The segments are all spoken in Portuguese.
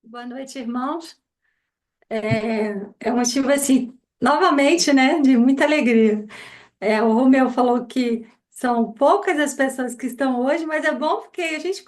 Boa noite, irmãos. É um motivo, assim, novamente, né, de muita alegria. O Romeu falou que são poucas as pessoas que estão hoje, mas é bom porque a gente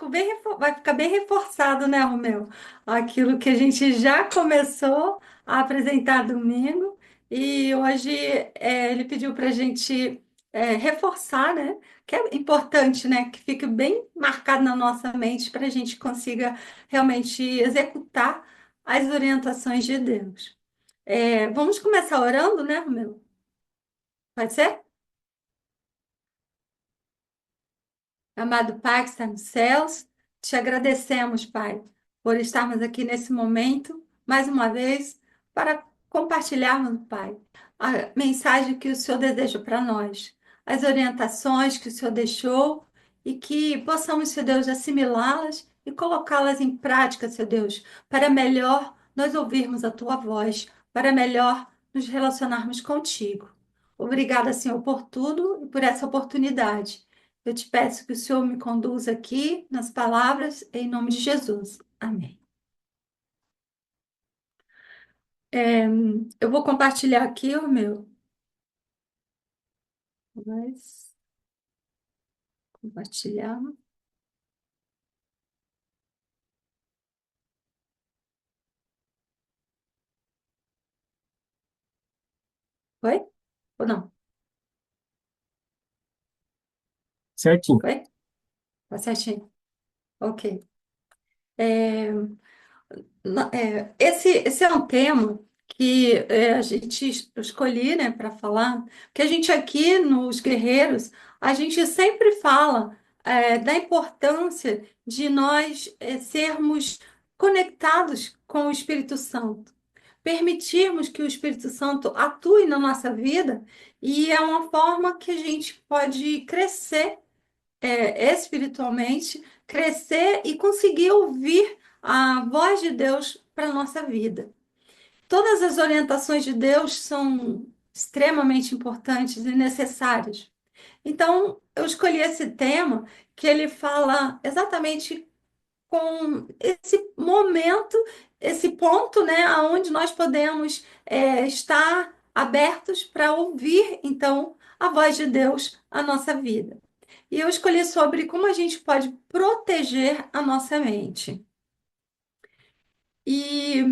vai ficar bem reforçado, né, Romeu? Aquilo que a gente já começou a apresentar domingo e hoje ele pediu para a gente reforçar, né? Que é importante, né? Que fique bem marcado na nossa mente para a gente consiga realmente executar as orientações de Deus. Vamos começar orando, né, Romeu? Pode ser? Amado Pai que está nos céus, te agradecemos, Pai, por estarmos aqui nesse momento, mais uma vez, para compartilharmos, Pai, a mensagem que o Senhor deseja para nós, as orientações que o Senhor deixou e que possamos, Senhor Deus, assimilá-las e colocá-las em prática, Senhor Deus, para melhor nós ouvirmos a Tua voz, para melhor nos relacionarmos contigo. Obrigada, Senhor, por tudo e por essa oportunidade. Eu te peço que o Senhor me conduza aqui nas palavras, em nome de Jesus. Amém. É, eu vou compartilhar aqui o meu. Mas, compartilhar. Foi? Ou não? Certinho. Foi? Tá certinho. Ok. É, esse é um tema que a gente escolhi, né, para falar, que a gente aqui nos Guerreiros, a gente sempre fala da importância de nós sermos conectados com o Espírito Santo, permitirmos que o Espírito Santo atue na nossa vida, e é uma forma que a gente pode crescer espiritualmente, crescer e conseguir ouvir a voz de Deus para a nossa vida. Todas as orientações de Deus são extremamente importantes e necessárias. Então, eu escolhi esse tema que ele fala exatamente com esse momento, esse ponto, né, aonde nós podemos estar abertos para ouvir, então, a voz de Deus à nossa vida. E eu escolhi sobre como a gente pode proteger a nossa mente. E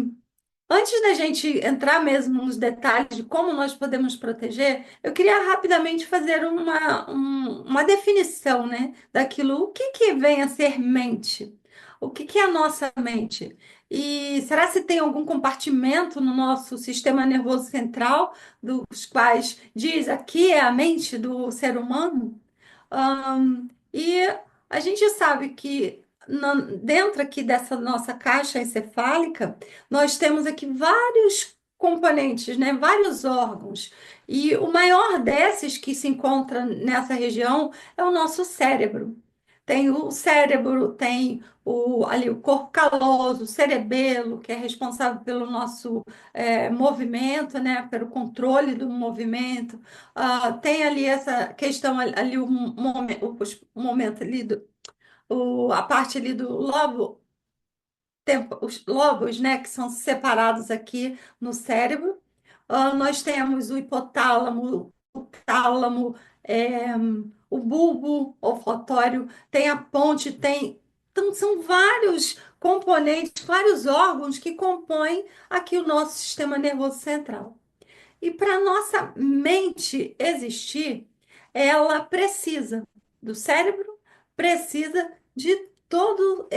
antes da gente entrar mesmo nos detalhes de como nós podemos proteger, eu queria rapidamente fazer uma definição, né, daquilo, o que que vem a ser mente? O que que é a nossa mente? E será se tem algum compartimento no nosso sistema nervoso central, dos quais diz aqui é a mente do ser humano? E a gente sabe que dentro aqui dessa nossa caixa encefálica, nós temos aqui vários componentes, né? Vários órgãos. E o maior desses que se encontra nessa região é o nosso cérebro. Tem o cérebro, tem ali o corpo caloso, o cerebelo, que é responsável pelo nosso movimento, né? Pelo controle do movimento. Tem ali essa questão, ali o momento ali, a parte ali do lobo os lobos, né, que são separados aqui no cérebro. Nós temos o hipotálamo, o tálamo, é, o bulbo olfatório, tem a ponte, tem. Então, são vários componentes, vários órgãos que compõem aqui o nosso sistema nervoso central. E para nossa mente existir, ela precisa do cérebro, precisa de todo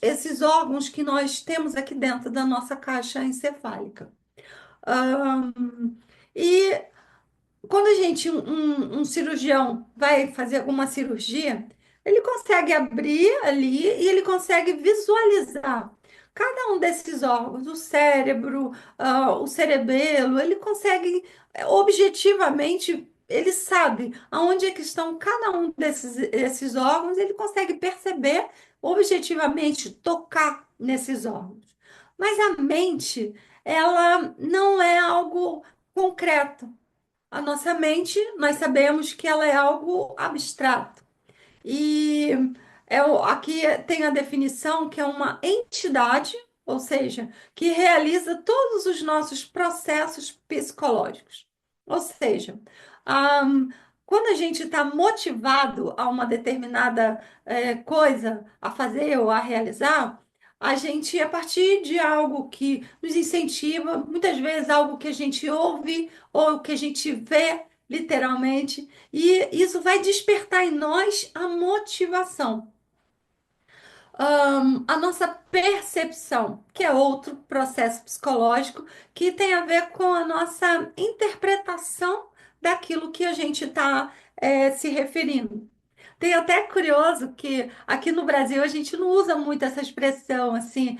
esses órgãos que nós temos aqui dentro da nossa caixa encefálica. E quando a gente, um cirurgião vai fazer alguma cirurgia, ele consegue abrir ali e ele consegue visualizar cada um desses órgãos, o cérebro, o cerebelo, ele consegue objetivamente, ele sabe aonde é que estão cada um esses órgãos, ele consegue perceber objetivamente, tocar nesses órgãos. Mas a mente, ela não é algo concreto. A nossa mente, nós sabemos que ela é algo abstrato. E aqui tem a definição que é uma entidade, ou seja, que realiza todos os nossos processos psicológicos. Ou seja, ahm, quando a gente está motivado a uma determinada coisa a fazer ou a realizar, a gente, a partir de algo que nos incentiva, muitas vezes algo que a gente ouve ou que a gente vê, literalmente, e isso vai despertar em nós a motivação. A nossa percepção, que é outro processo psicológico que tem a ver com a nossa interpretação daquilo que a gente está se referindo. Tem até curioso que aqui no Brasil a gente não usa muito essa expressão assim,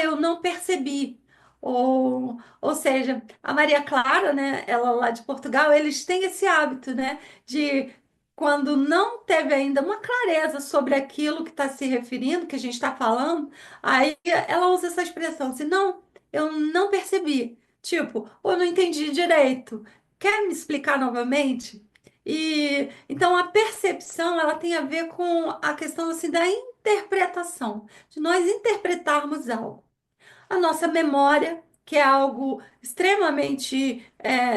eu não percebi. Ou seja, a Maria Clara, né, ela lá de Portugal, eles têm esse hábito, né, de quando não teve ainda uma clareza sobre aquilo que está se referindo, que a gente está falando, aí ela usa essa expressão assim, não, eu não percebi. Tipo, ou não entendi direito. Quer me explicar novamente? E então a percepção ela tem a ver com a questão assim da interpretação, de nós interpretarmos algo. A nossa memória, que é algo extremamente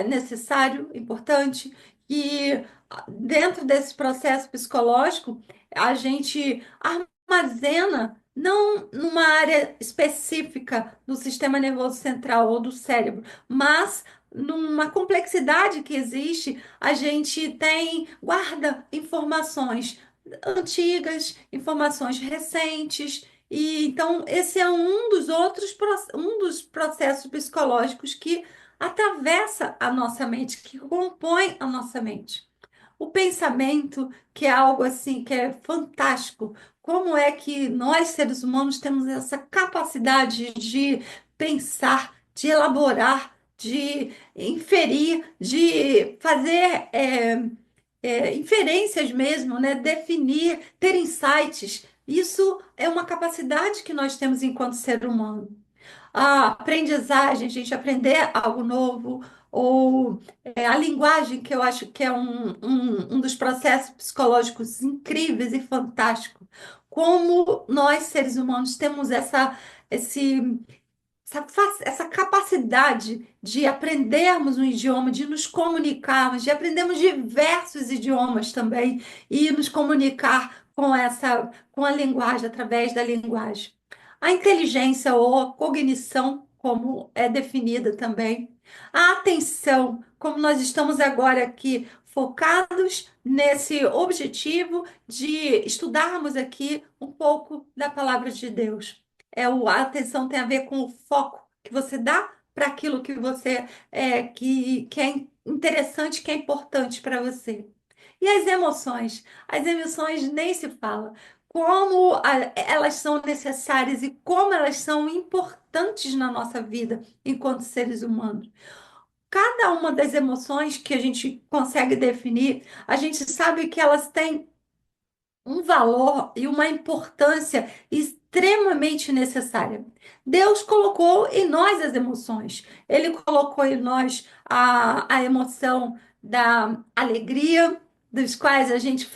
necessário, importante, e dentro desse processo psicológico, a gente armazena, não numa área específica do sistema nervoso central ou do cérebro, mas numa complexidade que existe, a gente guarda informações antigas, informações recentes, e então esse é um dos processos psicológicos que atravessa a nossa mente, que compõe a nossa mente. O pensamento, que é algo assim que é fantástico. Como é que nós, seres humanos, temos essa capacidade de pensar, de elaborar, de inferir, de fazer inferências mesmo, né? Definir, ter insights. Isso é uma capacidade que nós temos enquanto ser humano. A aprendizagem, a gente aprender algo novo, ou a linguagem, que eu acho que é um dos processos psicológicos incríveis e fantásticos. Como nós, seres humanos, temos esse essa capacidade de aprendermos um idioma, de nos comunicarmos, de aprendermos diversos idiomas também e nos comunicar com a linguagem, através da linguagem. A inteligência ou a cognição, como é definida também. A atenção, como nós estamos agora aqui focados nesse objetivo de estudarmos aqui um pouco da palavra de Deus. A atenção tem a ver com o foco que você dá para aquilo que você que é interessante, que é importante para você. E as emoções? As emoções nem se fala. Elas são necessárias e como elas são importantes na nossa vida enquanto seres humanos. Cada uma das emoções que a gente consegue definir, a gente sabe que elas têm um valor e uma importância extremamente necessária. Deus colocou em nós as emoções. Ele colocou em nós a emoção da alegria, dos quais a gente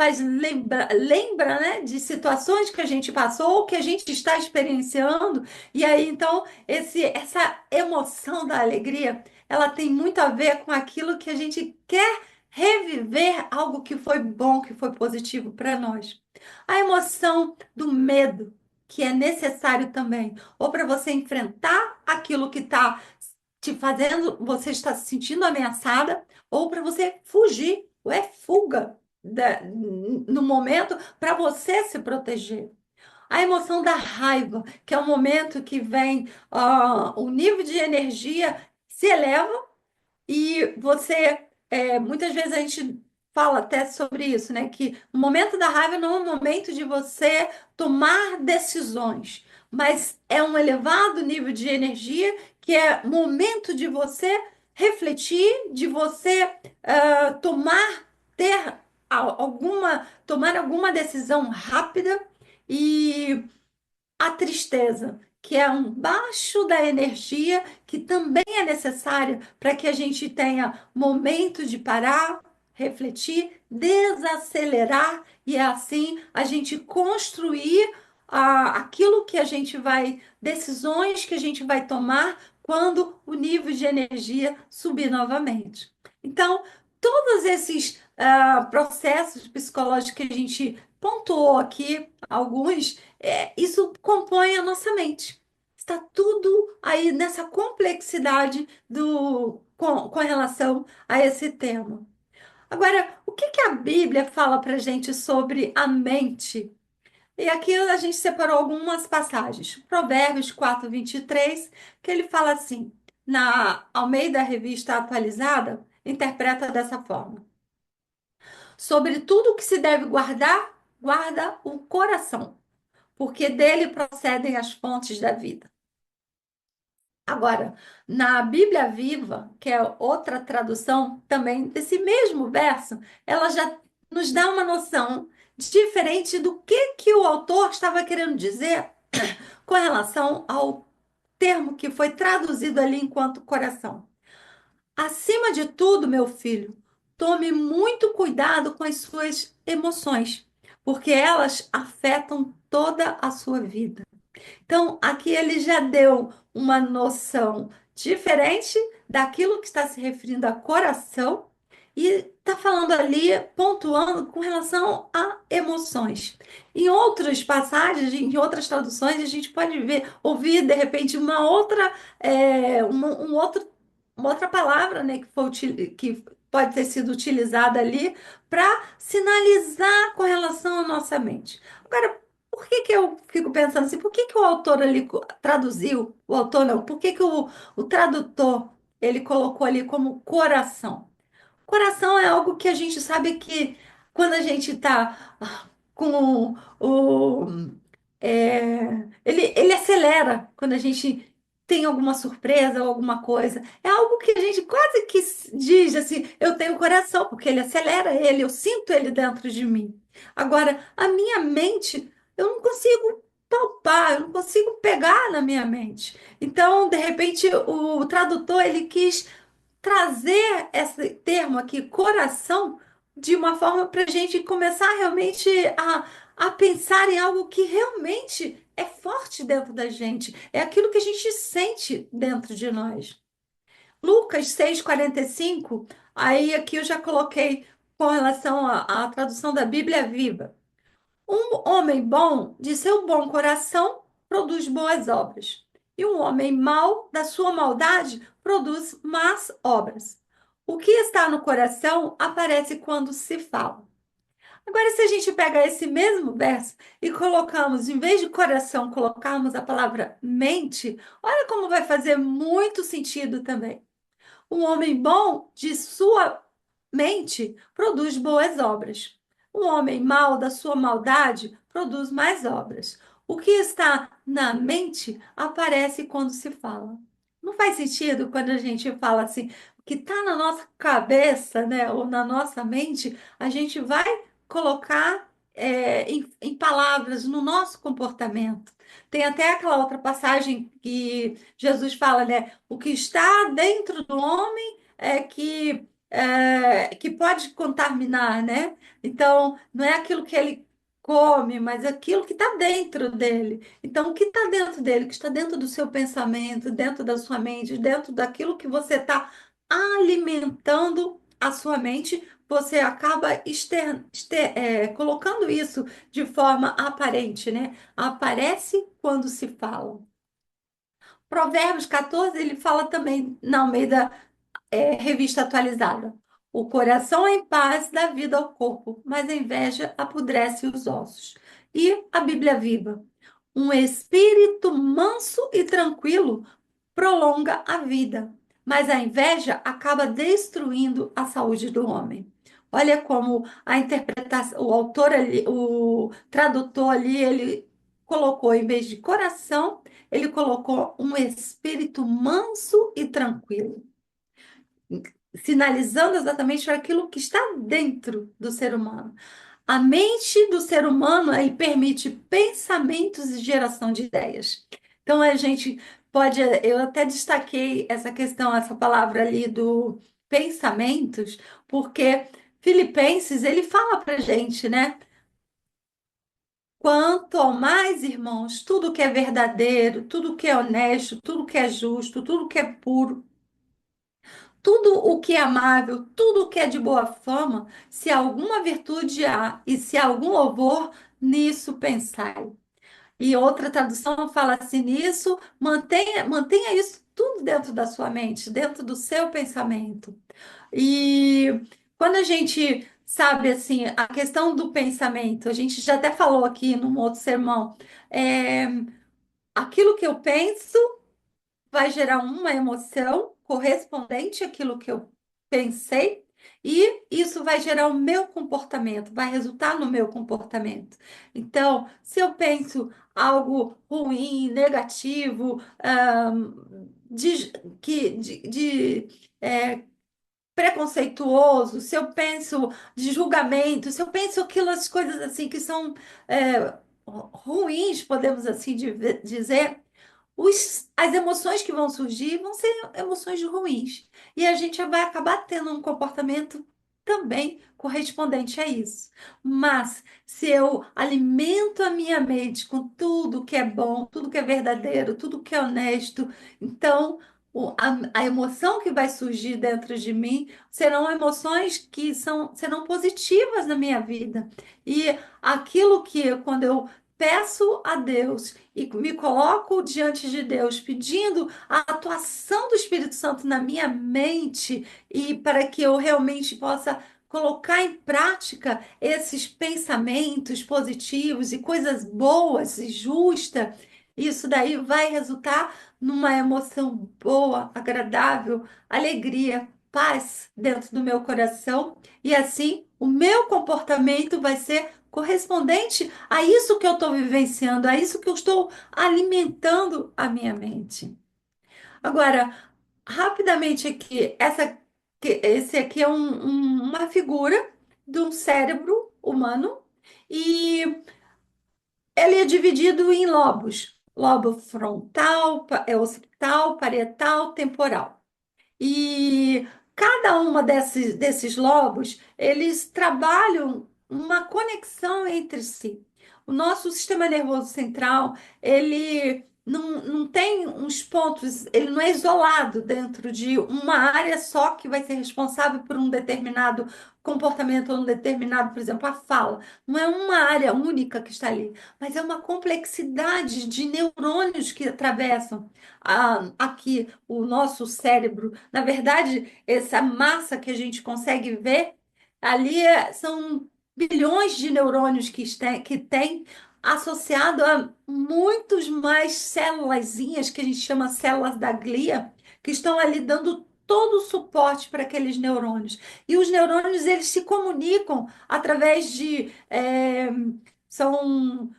lembra, né, de situações que a gente passou, que a gente está experienciando. E aí, então, essa emoção da alegria, ela tem muito a ver com aquilo que a gente quer reviver algo que foi bom, que foi positivo para nós. A emoção do medo, que é necessário também, ou para você enfrentar aquilo que está te fazendo, você está se sentindo ameaçada, ou para você fugir, ou é fuga no momento para você se proteger. A emoção da raiva, que é o momento que vem, o nível de energia se eleva e você, muitas vezes a gente fala até sobre isso, né? Que o momento da raiva não é um momento de você tomar decisões, mas é um elevado nível de energia que é momento de você refletir, de você ter tomar alguma decisão rápida e a tristeza, que é um baixo da energia, que também é necessária para que a gente tenha momentos de parar, refletir, desacelerar e assim a gente construir. aquilo que a gente vai, decisões que a gente vai tomar quando o nível de energia subir novamente. Então, todos esses processos psicológicos que a gente pontuou aqui, alguns, isso compõe a nossa mente. Está tudo aí nessa complexidade com relação a esse tema. Agora, o que que a Bíblia fala para gente sobre a mente? E aqui a gente separou algumas passagens. Provérbios 4:23, que ele fala assim, na Almeida Revista Atualizada, interpreta dessa forma: sobre tudo que se deve guardar, guarda o coração, porque dele procedem as fontes da vida. Agora, na Bíblia Viva, que é outra tradução também desse mesmo verso, ela já nos dá uma noção diferente do que o autor estava querendo dizer com relação ao termo que foi traduzido ali enquanto coração. Acima de tudo, meu filho, tome muito cuidado com as suas emoções, porque elas afetam toda a sua vida. Então, aqui ele já deu uma noção diferente daquilo que está se referindo a coração e está falando ali, pontuando com relação a emoções. Em outras passagens, em outras traduções, a gente pode ver, ouvir de repente uma outra palavra, né, que pode ter sido utilizada ali para sinalizar com relação à nossa mente. Agora, por que que eu fico pensando assim? Por que que o autor ali traduziu, o autor não, por que que o tradutor ele colocou ali como coração? Coração é algo que a gente sabe que quando a gente está com ele acelera quando a gente tem alguma surpresa ou alguma coisa. É algo que a gente quase que diz assim, eu tenho coração, porque ele acelera ele, eu sinto ele dentro de mim. Agora, a minha mente, eu não consigo palpar, eu não consigo pegar na minha mente. Então, de repente, o tradutor ele quis trazer esse termo aqui, coração, de uma forma para a gente começar realmente a pensar em algo que realmente é forte dentro da gente, é aquilo que a gente sente dentro de nós. Lucas 6:45, aí aqui eu já coloquei com relação à tradução da Bíblia Viva. Um homem bom, de seu bom coração, produz boas obras. E um homem mau, da sua maldade, produz más obras. O que está no coração aparece quando se fala. Agora, se a gente pega esse mesmo verso e colocamos, em vez de coração, colocarmos a palavra mente, olha como vai fazer muito sentido também. Um homem bom, de sua mente, produz boas obras. Um homem mau, da sua maldade, produz mais obras. O que está na mente aparece quando se fala. Não faz sentido quando a gente fala assim, o que está na nossa cabeça, né, ou na nossa mente, a gente vai colocar em palavras no nosso comportamento. Tem até aquela outra passagem que Jesus fala, né? O que está dentro do homem que pode contaminar, né? Então, não é aquilo que ele come, mas aquilo que está dentro dele. Então, o que está dentro dele, o que está dentro do seu pensamento, dentro da sua mente, dentro daquilo que você está alimentando a sua mente, você acaba colocando isso de forma aparente, né? Aparece quando se fala. Provérbios 14, ele fala também na Almeida Revista Atualizada. O coração em paz dá vida ao corpo, mas a inveja apodrece os ossos. E a Bíblia Viva. Um espírito manso e tranquilo prolonga a vida, mas a inveja acaba destruindo a saúde do homem. Olha como a interpretação, o autor ali, o tradutor ali, ele colocou, em vez de coração, ele colocou um espírito manso e tranquilo, sinalizando exatamente para aquilo que está dentro do ser humano. A mente do ser humano, ele permite pensamentos e geração de ideias. Então, a gente pode, eu até destaquei essa questão, essa palavra ali do pensamentos, porque Filipenses, ele fala para gente, né? Quanto mais, irmãos, tudo que é verdadeiro, tudo que é honesto, tudo que é justo, tudo que é puro, tudo o que é amável, tudo o que é de boa fama, se alguma virtude há e se há algum louvor, nisso pensai. E outra tradução fala assim: nisso, mantenha isso tudo dentro da sua mente, dentro do seu pensamento. E quando a gente sabe assim, a questão do pensamento, a gente já até falou aqui num outro sermão, é, aquilo que eu penso vai gerar uma emoção correspondente àquilo que eu pensei, e isso vai gerar o meu comportamento, vai resultar no meu comportamento. Então, se eu penso algo ruim, negativo, de, é, preconceituoso, se eu penso de julgamento, se eu penso aquelas coisas assim que são ruins, podemos assim dizer, as emoções que vão surgir vão ser emoções ruins. E a gente vai acabar tendo um comportamento também correspondente a isso. Mas se eu alimento a minha mente com tudo que é bom, tudo que é verdadeiro, tudo que é honesto, então a emoção que vai surgir dentro de mim serão emoções que serão positivas na minha vida. E aquilo que, quando eu peço a Deus e me coloco diante de Deus, pedindo a atuação do Espírito Santo na minha mente e para que eu realmente possa colocar em prática esses pensamentos positivos e coisas boas e justas, isso daí vai resultar numa emoção boa, agradável, alegria, paz dentro do meu coração, e assim o meu comportamento vai ser correspondente a isso que eu estou vivenciando, a isso que eu estou alimentando a minha mente. Agora, rapidamente aqui, esse aqui é uma figura de um cérebro humano e ele é dividido em lobos. Lobo frontal, occipital, parietal, temporal. E cada uma desses lobos, eles trabalham uma conexão entre si. O nosso sistema nervoso central, ele não tem uns pontos, ele não é isolado dentro de uma área só que vai ser responsável por um determinado comportamento ou um determinado, por exemplo, a fala. Não é uma área única que está ali, mas é uma complexidade de neurônios que atravessam aqui o nosso cérebro. Na verdade, essa massa que a gente consegue ver ali são bilhões de neurônios que tem associado a muitos mais célulazinhas que a gente chama células da glia, que estão ali dando todo o suporte para aqueles neurônios. E os neurônios, eles se comunicam através de são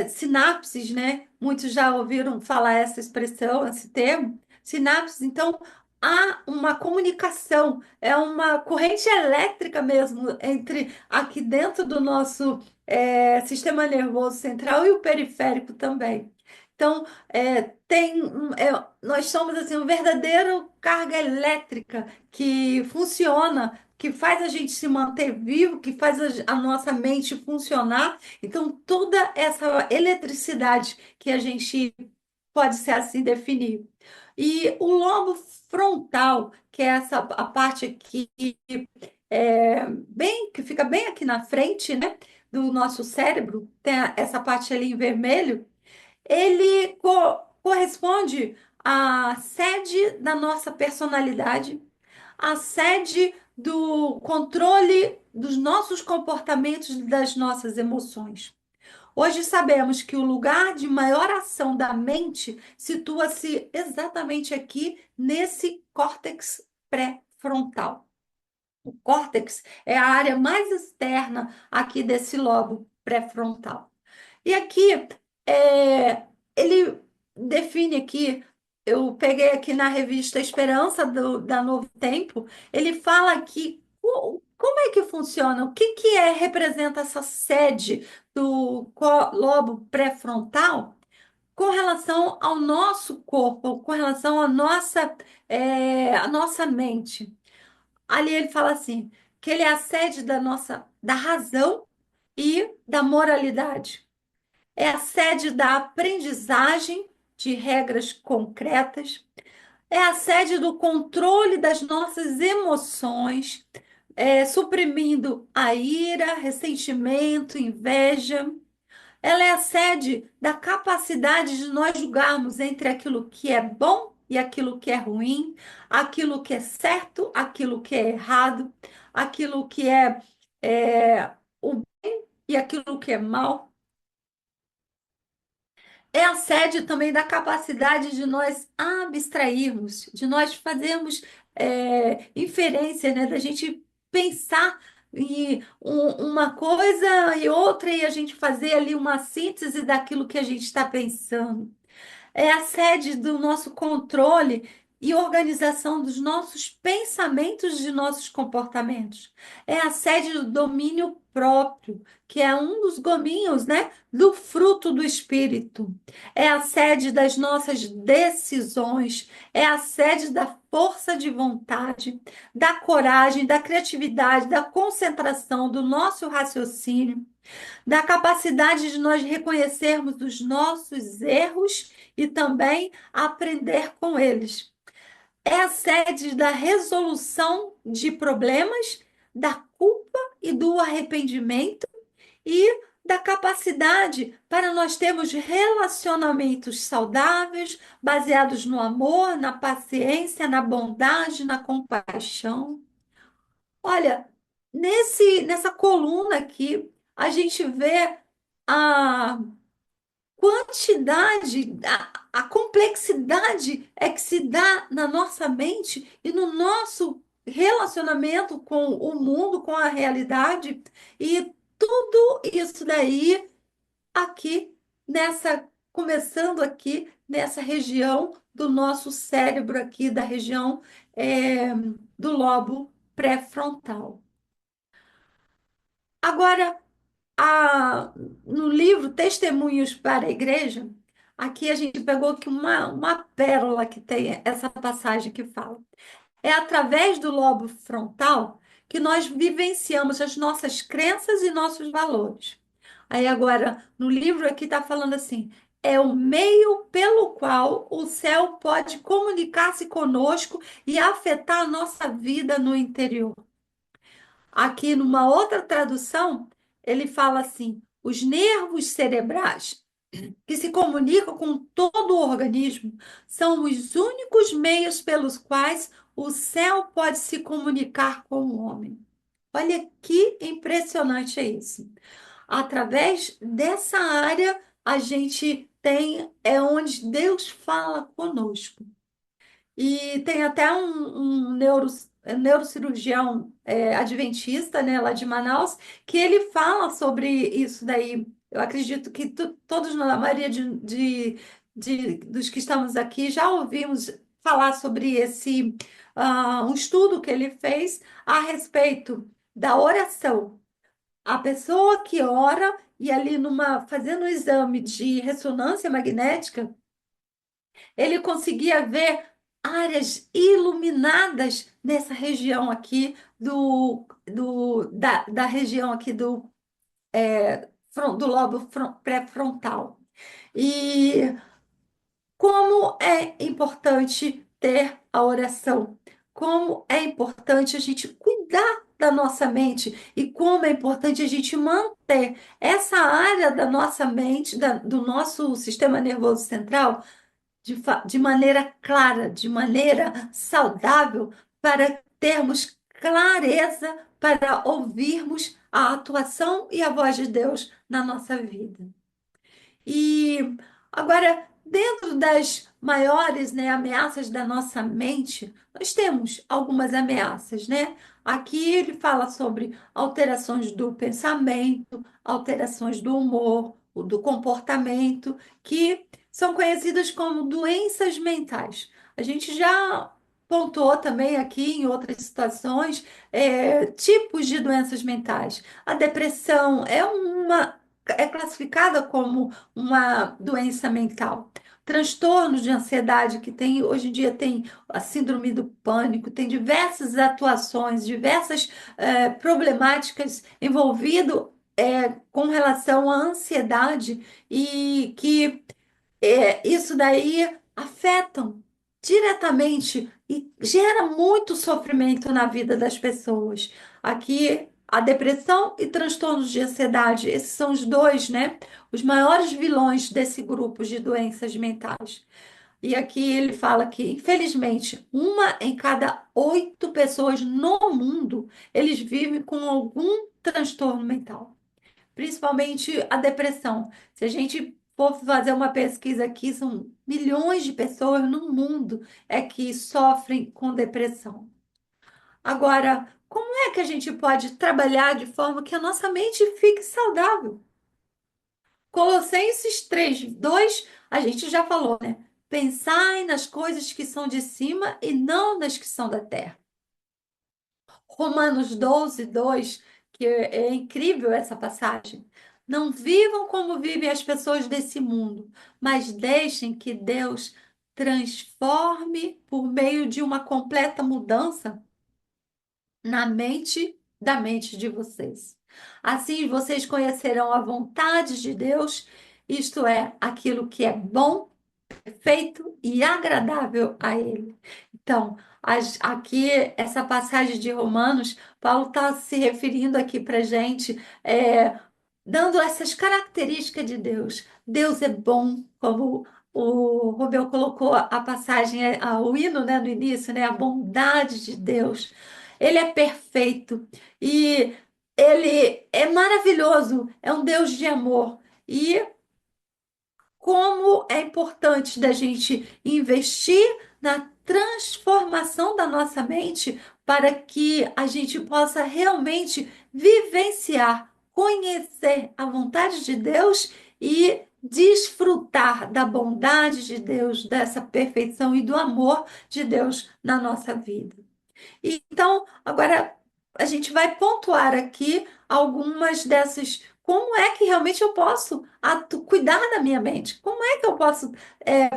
sinapses, né? Muitos já ouviram falar essa expressão, esse termo, sinapses. Então, há uma comunicação, é uma corrente elétrica mesmo entre aqui dentro do nosso sistema nervoso central e o periférico também. Então, nós somos assim, um verdadeiro carga elétrica que funciona, que faz a gente se manter vivo, que faz a nossa mente funcionar. Então, toda essa eletricidade que a gente pode ser assim definir. E o lobo frontal, que é essa a parte aqui que fica bem aqui na frente, né, do nosso cérebro, tem essa parte ali em vermelho, ele corresponde à sede da nossa personalidade, à sede do controle dos nossos comportamentos, e das nossas emoções. Hoje sabemos que o lugar de maior ação da mente situa-se exatamente aqui nesse córtex pré-frontal. O córtex é a área mais externa aqui desse lobo pré-frontal. E aqui ele define aqui, eu peguei aqui na revista Esperança da Novo Tempo, ele fala aqui como é que funciona, o que representa essa sede do lobo pré-frontal com relação ao nosso corpo, com relação à nossa mente. Ali ele fala assim, que ele é a sede da razão e da moralidade. é a sede da aprendizagem de regras concretas, é a sede do controle das nossas emoções, suprimindo a ira, ressentimento, inveja. Ela é a sede da capacidade de nós julgarmos entre aquilo que é bom e aquilo que é ruim, aquilo que é certo, aquilo que é errado, aquilo que é o e aquilo que é mal. É a sede também da capacidade de nós abstrairmos, de nós fazermos inferência, né? Da gente pensar em uma coisa e outra e a gente fazer ali uma síntese daquilo que a gente está pensando. É a sede do nosso controle e organização dos nossos pensamentos e de nossos comportamentos. É a sede do domínio próprio, que é um dos gominhos, né, do fruto do espírito. É a sede das nossas decisões, é a sede da força de vontade, da coragem, da criatividade, da concentração, do nosso raciocínio, da capacidade de nós reconhecermos os nossos erros e também aprender com eles. É a sede da resolução de problemas, da culpa e do arrependimento e da capacidade para nós termos relacionamentos saudáveis, baseados no amor, na paciência, na bondade, na compaixão. Olha, nessa coluna aqui, a gente vê a quantidade, a complexidade é que se dá na nossa mente e no nosso relacionamento com o mundo, com a realidade, e tudo isso daí aqui começando aqui nessa região do nosso cérebro aqui, da região do lobo pré-frontal. Agora, a- no livro Testemunhos para a Igreja, aqui a gente pegou aqui uma pérola que tem essa passagem que fala. É através do lobo frontal que nós vivenciamos as nossas crenças e nossos valores. Aí agora, no livro aqui está falando assim, é o meio pelo qual o céu pode comunicar-se conosco e afetar a nossa vida no interior. Aqui, numa outra tradução, ele fala assim: os nervos cerebrais que se comunicam com todo o organismo são os únicos meios pelos quais o céu pode se comunicar com o homem. Olha que impressionante é isso. Através dessa área, a gente é onde Deus fala conosco. E tem até um neurocirurgião adventista, né, lá de Manaus, que ele fala sobre isso daí. Eu acredito que todos, na maioria dos que estamos aqui, já ouvimos falar sobre um estudo que ele fez a respeito da oração. A pessoa que ora e ali fazendo um exame de ressonância magnética, ele conseguia ver áreas iluminadas nessa região aqui da região aqui do lobo pré-frontal. E como é importante ter a oração, como é importante a gente cuidar da nossa mente e como é importante a gente manter essa área da nossa mente, do nosso sistema nervoso central de maneira clara, de maneira saudável, para termos clareza para ouvirmos a atuação e a voz de Deus na nossa vida. E agora, dentro das maiores, né, ameaças da nossa mente, nós temos algumas ameaças, né? Aqui ele fala sobre alterações do pensamento, alterações do humor, do comportamento, que são conhecidas como doenças mentais. A gente já pontuou também aqui em outras situações tipos de doenças mentais. A depressão é classificada como uma doença mental. Transtornos de ansiedade, que tem hoje em dia tem a síndrome do pânico, tem diversas atuações, diversas problemáticas envolvidas com relação à ansiedade e que isso daí afetam diretamente e gera muito sofrimento na vida das pessoas. Aqui, a depressão e transtornos de ansiedade, esses são os dois, né? Os maiores vilões desse grupo de doenças mentais. E aqui ele fala que, infelizmente, uma em cada 8 pessoas no mundo, eles vivem com algum transtorno mental, principalmente a depressão. Se a gente for fazer uma pesquisa aqui, são milhões de pessoas no mundo que sofrem com depressão. Agora, como é que a gente pode trabalhar de forma que a nossa mente fique saudável? Colossenses 3:2, a gente já falou, né? Pensai nas coisas que são de cima e não nas que são da terra. Romanos 12:2, que é incrível essa passagem. Não vivam como vivem as pessoas desse mundo, mas deixem que Deus transforme por meio de uma completa mudança na mente da mente de vocês. Assim vocês conhecerão a vontade de Deus, isto é, aquilo que é bom, perfeito e agradável a Ele. Então, aqui, essa passagem de Romanos, Paulo está se referindo aqui para gente, dando essas características de Deus. Deus é bom, como o Romeu colocou a passagem, o hino, né, no início, né, a bondade de Deus. Ele é perfeito e ele é maravilhoso, é um Deus de amor. E como é importante da gente investir na transformação da nossa mente para que a gente possa realmente vivenciar, conhecer a vontade de Deus e desfrutar da bondade de Deus, dessa perfeição e do amor de Deus na nossa vida. Então, agora a gente vai pontuar aqui algumas dessas. Como é que realmente eu posso cuidar da minha mente? Como é que eu posso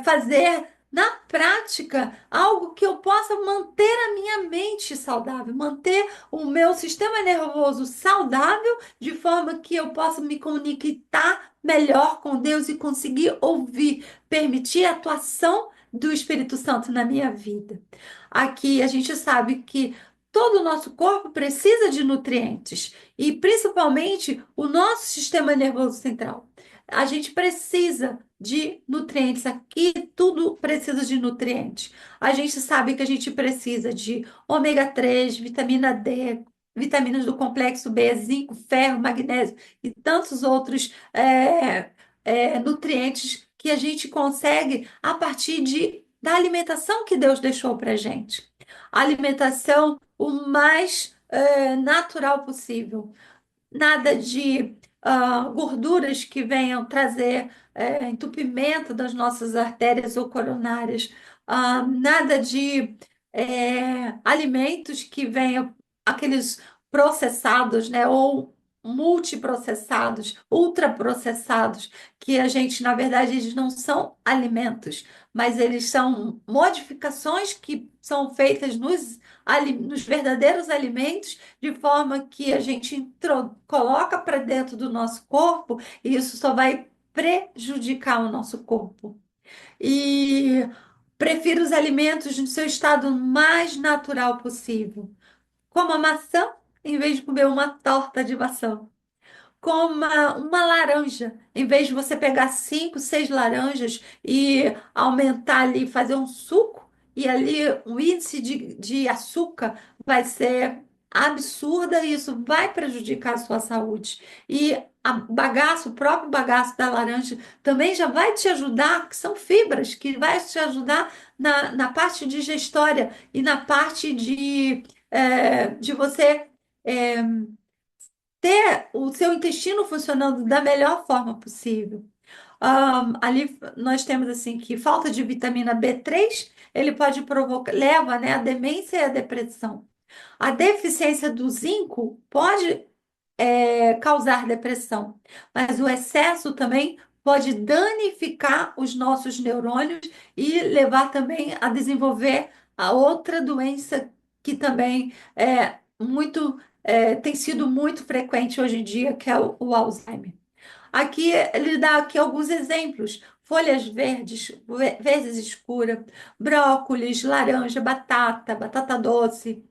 fazer na prática algo que eu possa manter a minha mente saudável, manter o meu sistema nervoso saudável, de forma que eu possa me conectar melhor com Deus e conseguir ouvir, permitir a atuação do Espírito Santo na minha vida. Aqui a gente sabe que todo o nosso corpo precisa de nutrientes e principalmente o nosso sistema nervoso central. A gente precisa de nutrientes aqui, tudo precisa de nutrientes. A gente sabe que a gente precisa de ômega 3, vitamina D, vitaminas do complexo B, zinco, ferro, magnésio e tantos outros nutrientes que a gente consegue a partir da alimentação que Deus deixou para a gente. A alimentação o mais natural possível. Nada de gorduras que venham trazer entupimento das nossas artérias ou coronárias. Nada de alimentos que venham aqueles processados, né? Ou multiprocessados, ultraprocessados, que a gente, na verdade, eles não são alimentos, mas eles são modificações que são feitas nos verdadeiros alimentos, de forma que a gente coloca para dentro do nosso corpo e isso só vai prejudicar o nosso corpo. E prefiro os alimentos no seu estado mais natural possível. Como a maçã, em vez de comer uma torta de maçã. Coma uma laranja. Em vez de você pegar 5, 6 laranjas e aumentar ali, fazer um suco, e ali o índice de açúcar vai ser absurda e isso vai prejudicar a sua saúde. E o próprio bagaço da laranja também já vai te ajudar, que são fibras, que vai te ajudar na parte digestória e na parte de você. é, ter o seu intestino funcionando da melhor forma possível. Ali nós temos assim que falta de vitamina B3 ele pode provocar, leva, né, a demência e a depressão. A deficiência do zinco pode causar depressão, mas o excesso também pode danificar os nossos neurônios e levar também a desenvolver a outra doença que também é muito tem sido muito frequente hoje em dia, que é o Alzheimer. Aqui ele dá aqui alguns exemplos: folhas verdes, verdes escura, brócolis, laranja, batata, batata doce,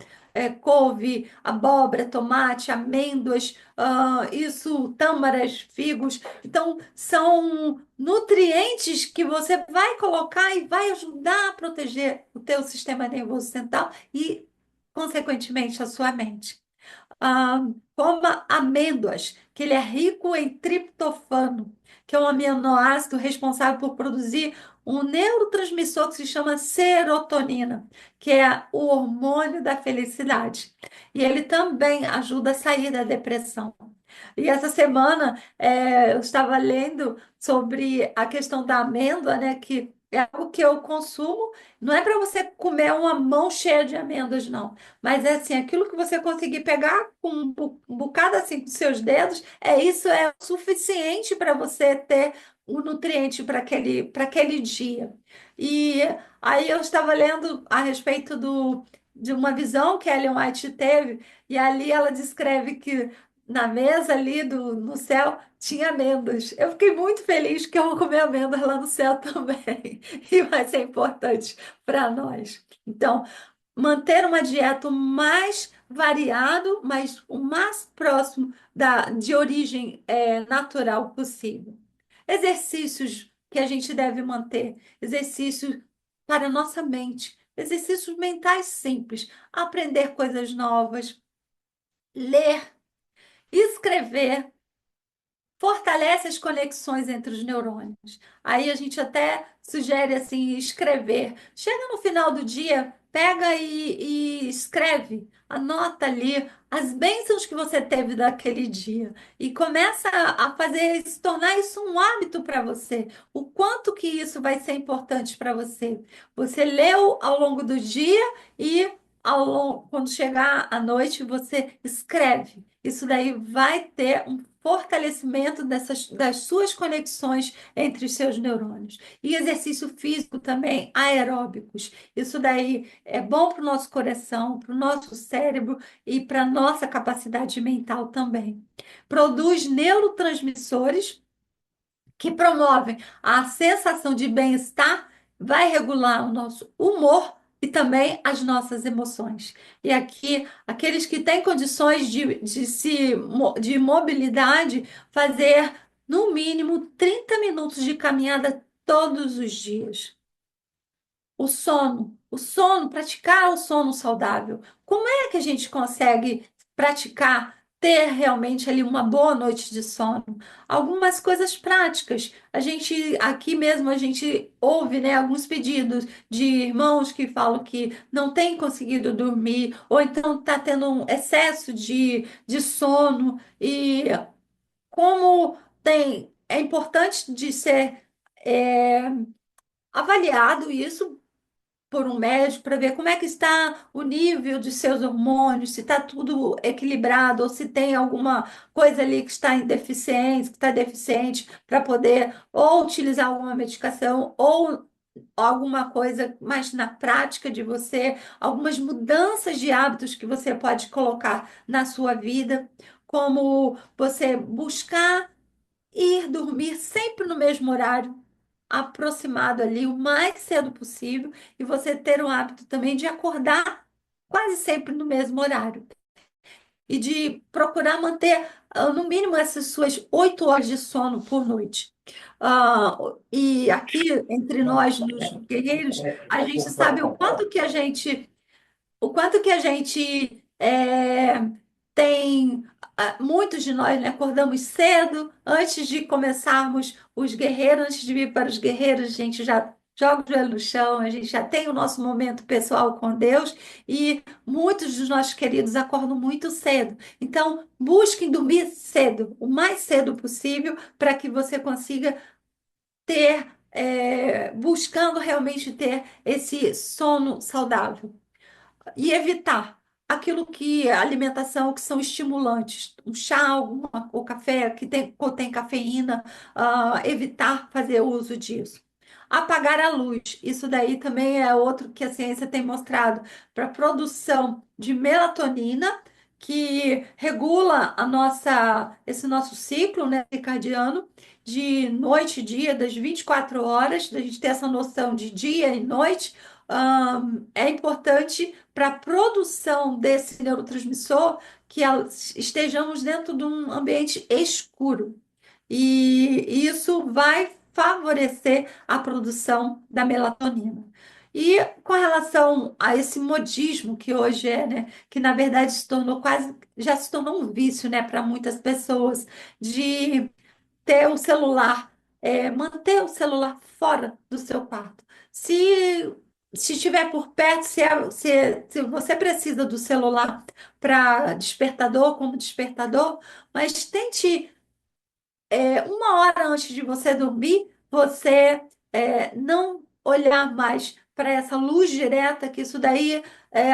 couve, abóbora, tomate, amêndoas, isso, tâmaras, figos. Então, são nutrientes que você vai colocar e vai ajudar a proteger o teu sistema nervoso central e, consequentemente, a sua mente. Coma amêndoas, que ele é rico em triptofano, que é um aminoácido responsável por produzir um neurotransmissor que se chama serotonina, que é o hormônio da felicidade. E ele também ajuda a sair da depressão. E essa semana eu estava lendo sobre a questão da amêndoa, né? Que é algo que eu consumo. Não é para você comer uma mão cheia de amêndoas, não. Mas é assim, aquilo que você conseguir pegar com um bocado assim dos seus dedos, isso é o suficiente para você ter o nutriente para aquele dia. E aí eu estava lendo a respeito de uma visão que a Ellen White teve, e ali ela descreve que na mesa ali no céu tinha amêndoas. Eu fiquei muito feliz que eu vou comer amêndoas lá no céu também. E vai ser importante para nós. Então, manter uma dieta o mais variado, mas o mais próximo de origem natural possível. Exercícios que a gente deve manter, exercícios para a nossa mente, exercícios mentais simples, aprender coisas novas, ler, escrever, fortalece as conexões entre os neurônios. Aí a gente até sugere assim escrever. Chega no final do dia, pega e escreve, anota ali as bênçãos que você teve daquele dia e começa a fazer se tornar isso um hábito para você. O quanto que isso vai ser importante para você. Você leu ao longo do dia e quando chegar à noite você escreve. Isso daí vai ter um fortalecimento das suas conexões entre os seus neurônios. E exercício físico também, aeróbicos. Isso daí é bom para o nosso coração, para o nosso cérebro e para a nossa capacidade mental também. Produz neurotransmissores que promovem a sensação de bem-estar, vai regular o nosso humor e também as nossas emoções. E aqui, aqueles que têm condições de mobilidade, fazer no mínimo 30 minutos de caminhada todos os dias. O sono, praticar o sono saudável. Como é que a gente consegue praticar, ter realmente ali uma boa noite de sono? Algumas coisas práticas. A gente, aqui mesmo, a gente ouve, né, alguns pedidos de irmãos que falam que não têm conseguido dormir, ou então está tendo um excesso de sono. E como é importante de ser é, avaliado isso por um médico para ver como é que está o nível de seus hormônios, se está tudo equilibrado ou se tem alguma coisa ali que está em deficiência, que está deficiente, para poder ou utilizar alguma medicação ou alguma coisa mais na prática de você, algumas mudanças de hábitos que você pode colocar na sua vida, como você buscar ir dormir sempre no mesmo horário, aproximado ali o mais cedo possível, e você ter o hábito também de acordar quase sempre no mesmo horário. E de procurar manter, no mínimo, essas suas 8 horas de sono por noite. E aqui, entre nós, nos guerreiros, a gente sabe o quanto que a gente tem. Muitos de nós, né, acordamos cedo, antes de começarmos os guerreiros, antes de vir para os guerreiros, a gente já joga o joelho no chão, a gente já tem o nosso momento pessoal com Deus, e muitos dos nossos queridos acordam muito cedo. Então, busquem dormir cedo, o mais cedo possível, para que você consiga ter, buscando realmente ter esse sono saudável e evitar aquilo que a alimentação que são estimulantes, um chá, ou café contém cafeína, evitar fazer uso disso. Apagar a luz, isso daí também é outro que a ciência tem mostrado para produção de melatonina, que regula esse nosso ciclo, né, circadiano, de noite e dia, das 24 horas, da gente ter essa noção de dia e noite, é importante para a produção desse neurotransmissor que estejamos dentro de um ambiente escuro. E isso vai favorecer a produção da melatonina. E com relação a esse modismo que hoje é, né, que na verdade já se tornou um vício, né, para muitas pessoas, de ter o celular, manter o celular fora do seu quarto. Se estiver por perto, se você precisa do celular para despertador, como despertador, mas tente uma hora antes de você dormir, você não olhar mais para essa luz direta, que isso daí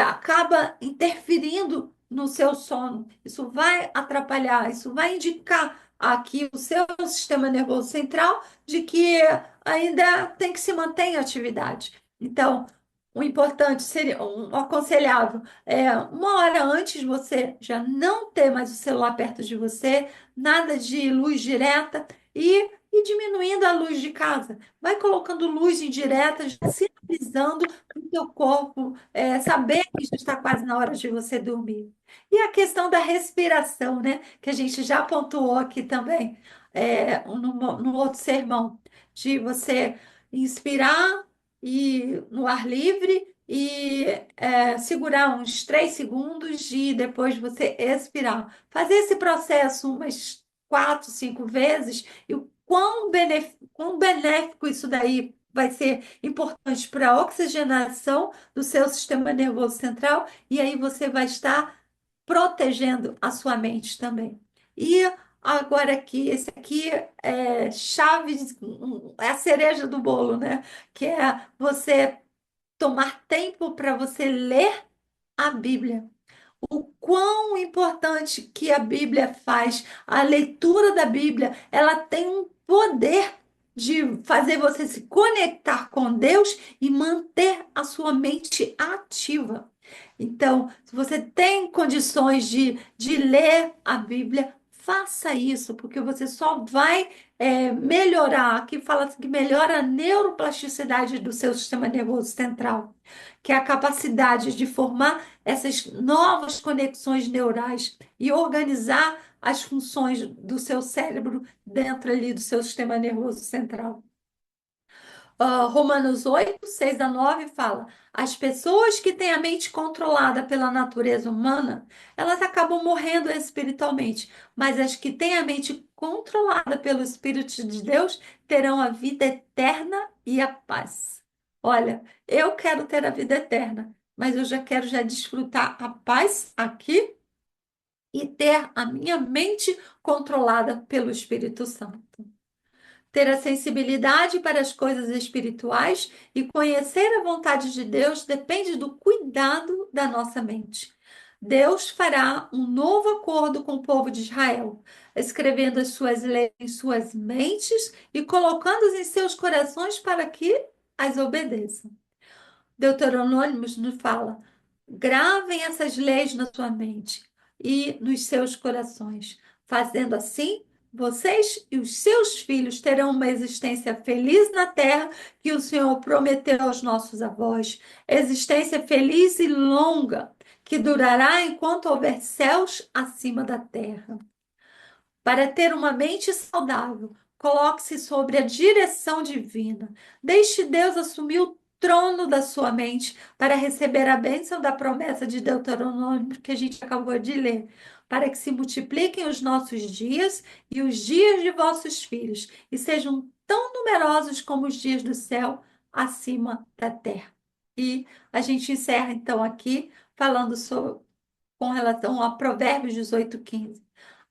acaba interferindo no seu sono. Isso vai atrapalhar, isso vai indicar aqui o seu sistema nervoso central de que ainda tem que se manter em atividade. Então, o importante seria, um aconselhável, uma hora antes você já não ter mais o celular perto de você, nada de luz direta e diminuindo a luz de casa. Vai colocando luz indireta, já sinalizando para o teu corpo saber que já está quase na hora de você dormir. E a questão da respiração, né? Que a gente já pontuou aqui também, no outro sermão, de você inspirar no ar livre e segurar uns 3 segundos e depois você expirar. Fazer esse processo umas 4, 5 vezes e o quão benéfico isso daí vai ser importante para a oxigenação do seu sistema nervoso central e aí você vai estar protegendo a sua mente também. E agora aqui, esse aqui é chave, é a cereja do bolo, né? Que é você tomar tempo para você ler a Bíblia. O quão importante que a Bíblia faz, a leitura da Bíblia, ela tem um poder de fazer você se conectar com Deus e manter a sua mente ativa. Então, se você tem condições de ler a Bíblia, faça isso, porque você só vai melhorar. Aqui fala que melhora a neuroplasticidade do seu sistema nervoso central, que é a capacidade de formar essas novas conexões neurais e organizar as funções do seu cérebro dentro ali do seu sistema nervoso central. Romanos 8, 6 a 9 fala: as pessoas que têm a mente controlada pela natureza humana, elas acabam morrendo espiritualmente, mas as que têm a mente controlada pelo Espírito de Deus terão a vida eterna e a paz. Olha, eu quero ter a vida eterna, mas eu já quero já desfrutar a paz aqui e ter a minha mente controlada pelo Espírito Santo. Ter a sensibilidade para as coisas espirituais e conhecer a vontade de Deus depende do cuidado da nossa mente. Deus fará um novo acordo com o povo de Israel, escrevendo as suas leis em suas mentes e colocando-as em seus corações para que as obedeçam. Deuteronômio nos fala: gravem essas leis na sua mente e nos seus corações. Fazendo assim, vocês e os seus filhos terão uma existência feliz na terra que o Senhor prometeu aos nossos avós. Existência feliz e longa, que durará enquanto houver céus acima da terra. Para ter uma mente saudável, coloque-se sobre a direção divina. Deixe Deus assumir o trono da sua mente para receber a bênção da promessa de Deuteronômio que a gente acabou de ler, para que se multipliquem os nossos dias e os dias de vossos filhos e sejam tão numerosos como os dias do céu acima da terra. E a gente encerra então aqui falando com relação a Provérbios 18, 15.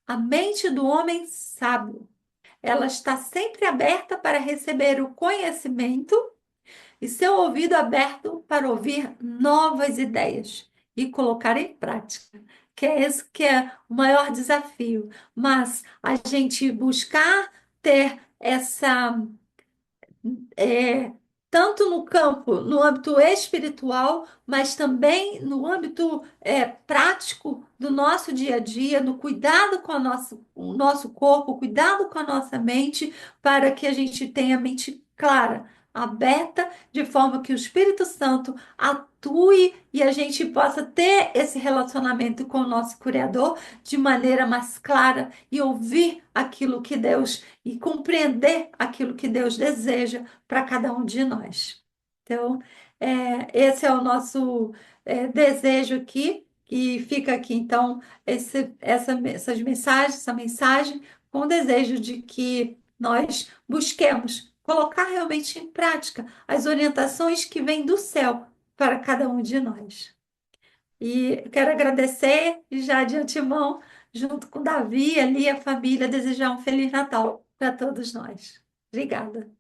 A mente do homem sábio, ela está sempre aberta para receber o conhecimento e seu ouvido aberto para ouvir novas ideias e colocar em prática. Que é esse que é o maior desafio. Mas a gente buscar ter tanto no campo, no âmbito espiritual, mas também no âmbito prático do nosso dia a dia, no cuidado com o nosso corpo, cuidado com a nossa mente, para que a gente tenha a mente clara, aberta, de forma que o Espírito Santo atue e a gente possa ter esse relacionamento com o nosso Criador de maneira mais clara e ouvir aquilo que Deus e compreender aquilo que Deus deseja para cada um de nós. Então, esse é o nosso desejo aqui, e fica aqui, então, essas mensagens, essa mensagem, com o desejo de que nós busquemos colocar realmente em prática as orientações que vêm do céu para cada um de nós. E eu quero agradecer e já de antemão, junto com Davi, ali, a família, desejar um Feliz Natal para todos nós. Obrigada.